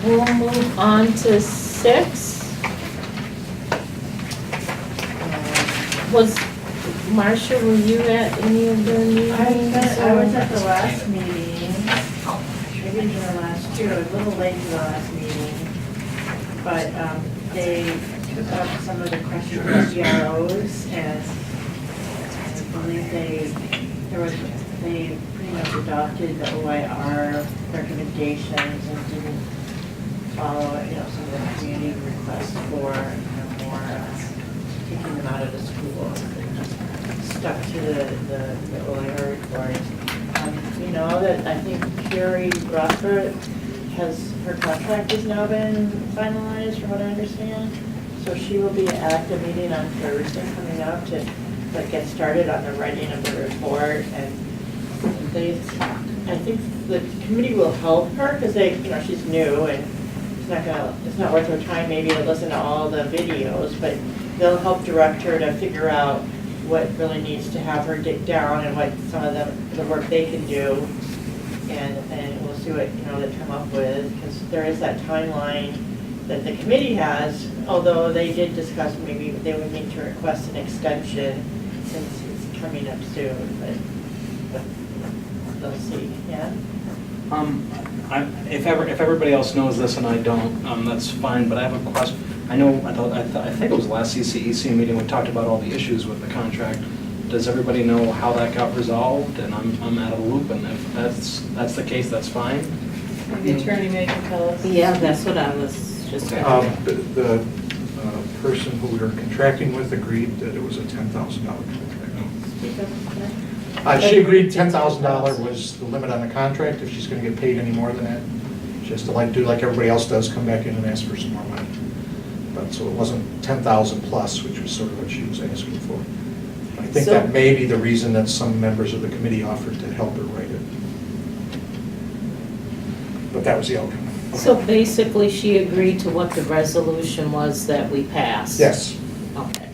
we'll move on to 6. Was, Marcia, were you at any of the meetings? I was at the last meeting, maybe even the last year, a little late to the last meeting, but they took up some of the questions of CROs, and I believe they pretty much adopted the OIR recommendations and didn't follow, some of the community requests for, more taking them out of the school. Stuck to the OIR report. That I think Carrie Rothbard her contract has now been finalized, from what I understand. So she will be at the meeting on Thursday coming up to get started on the writing of the report. And I think the committee will help her because she's new and it's not worth her time maybe to listen to all the videos, but they'll help direct her to figure out what really needs to have her dig down and what some of the work they can do. And we'll see what, they come up with, because there is that timeline that the committee has, although they did discuss maybe they would need to request an extension since it's coming up soon, but they'll see, yeah? If everybody else knows this and I don't, that's fine, but I have a question. I think it was the last CCEC meeting, we talked about all the issues with the contract. Does everybody know how that got resolved? And I'm out of the loop, and if that's the case, that's fine. The attorney may tell us. Yeah, that's what I was just going to The person who we were contracting with agreed that it was a $10,000 contract. She agreed $10,000 was the limit on the contract. If she's going to get paid any more than that, she has to do like everybody else does, come back in and ask for some more money. But so it wasn't 10,000 plus, which was sort of what she was asking for. I think that may be the reason that some members of the committee offered to help her write it. But that was the outcome. So basically, she agreed to what the resolution was that we passed? Yes. Okay.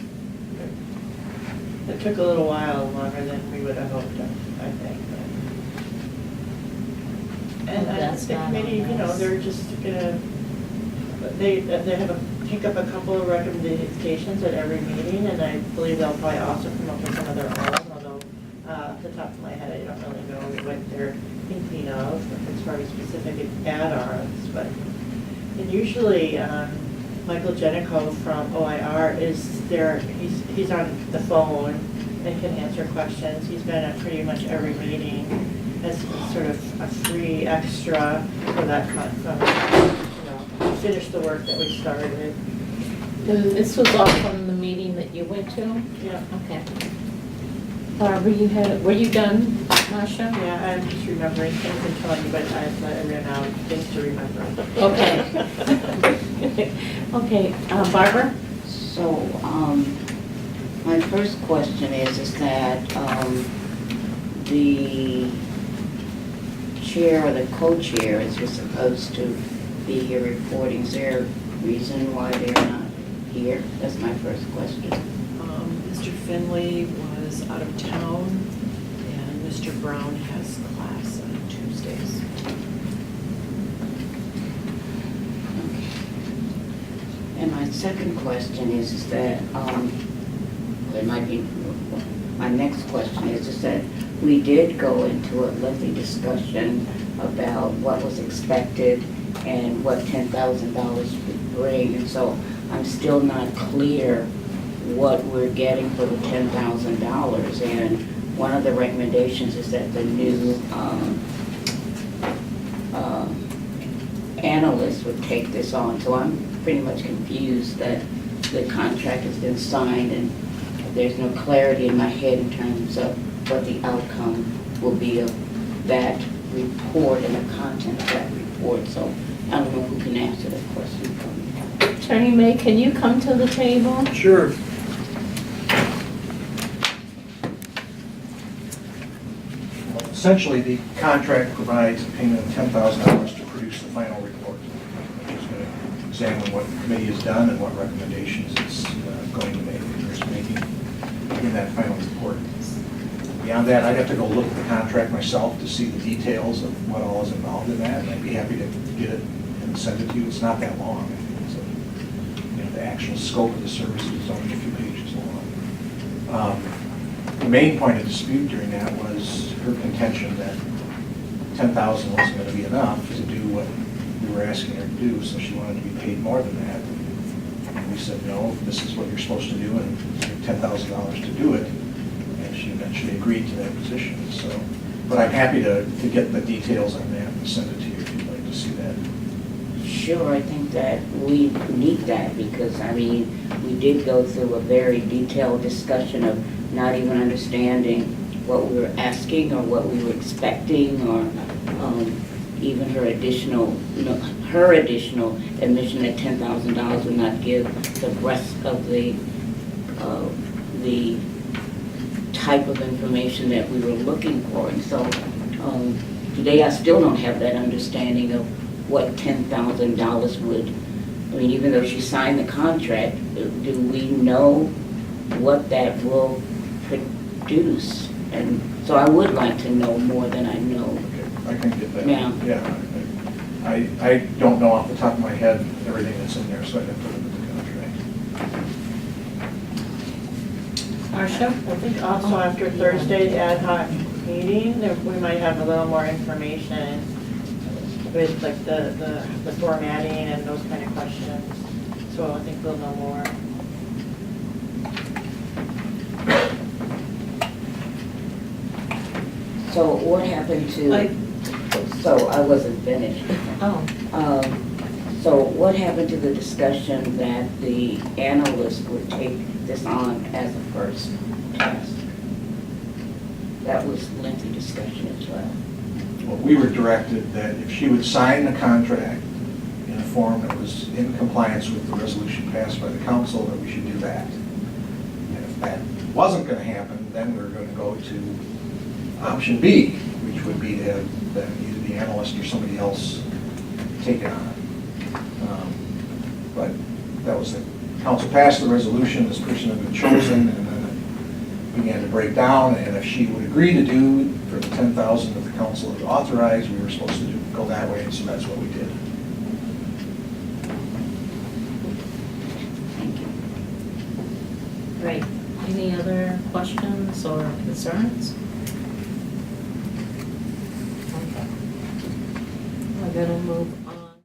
It took a little while longer than we would have hoped, I think. And That's the not committee, on us. they're just gonna, they take up a couple of recommendations at every meeting, and I believe they'll probably also come up with some of their own, although off the top of my head, I don't really know what they're thinking of as far as specific add-ons, but and usually Michael Jenico from OIR is there. He's on the phone and can answer questions. He's been at pretty much every meeting as sort of a free extra for that finish the work that we started. And this was all from the meeting that you went to? Yeah. Okay. Barbara, were you done, Marcia? Yeah, I'm just remembering things and telling you, but I ran out of things to remember. Okay. Okay, Barbara? So, my first question is that the chair or the co-chair is supposed to be here reporting. Is there a reason why they're not here? That's my first question. Mr. Finley was out of town, and Mr. Brown has class on Tuesdays. And my second question is that, it might be, my next question is that we did go into a lengthy discussion about what was expected and what $10,000 would bring, and so I'm still not clear what we're getting for the $10,000. And one of the recommendations is that the new analyst would take this on. So I'm pretty much confused that the contract has been signed and there's no clarity in my head in terms of what the outcome will be of that report and the content of that report. So I don't know who can answer that question for me. Attorney May, can you come to the table? Sure. Essentially, the contract provides a payment of $10,000 to produce the final report, which is going to examine what the committee has done and what recommendations it's going to make or is making in that final report. Beyond that, I'd have to go look at the contract myself to see the details of what all is involved in that, and I'd be happy to get it can send it to you. It's not that long. I think it's the actual scope of the services is only a few pages long. The main point of dispute during that was her contention that 10,000 wasn't going to be enough to do what we were asking her to do, so she wanted to be paid more than that. And we said, no, this is what you're supposed to do, and $10,000 to do it. And she eventually agreed to that position. So, but I'm happy to get the details on that and send it to you if you'd like to see that. Sure, I think that we need that because, I mean, we did go through a very detailed discussion of not even understanding what we were asking or what we were expecting or even her additional admission that $10,000 would not give the rest of the type of information that we were looking for. And so today I still don't have that understanding of what $10,000 would, I mean, even though she signed the contract, do we know what that will produce? And so I would like to know more than I know. Okay, I can get that. Yeah. Yeah. I don't know off the top of my head everything that's in there, so I'd have to look at the contract. Marcia? I think also after Thursday's ad hoc meeting, that we might have a little more information with like the formatting and those kind of questions. So I think we'll know more. So what happened to, so I wasn't finished. Oh, So what happened to the discussion that the analyst would take this on as a first task? That was lengthy discussion as well. Well, we were directed that if she would sign the contract in a form that was in compliance with the resolution passed by the council, that we should do that. And if that wasn't going to happen, then we were going to go to option B, which would be to have then either the analyst or somebody else take it on. But that was the council passed the resolution, this person had been chosen, and then it began to break down, and if she would agree to do for the 10,000 that the council had authorized, we were supposed to go that way, and so that's what we did. Thank you. great. Any other questions or concerns? Okay. We're gonna move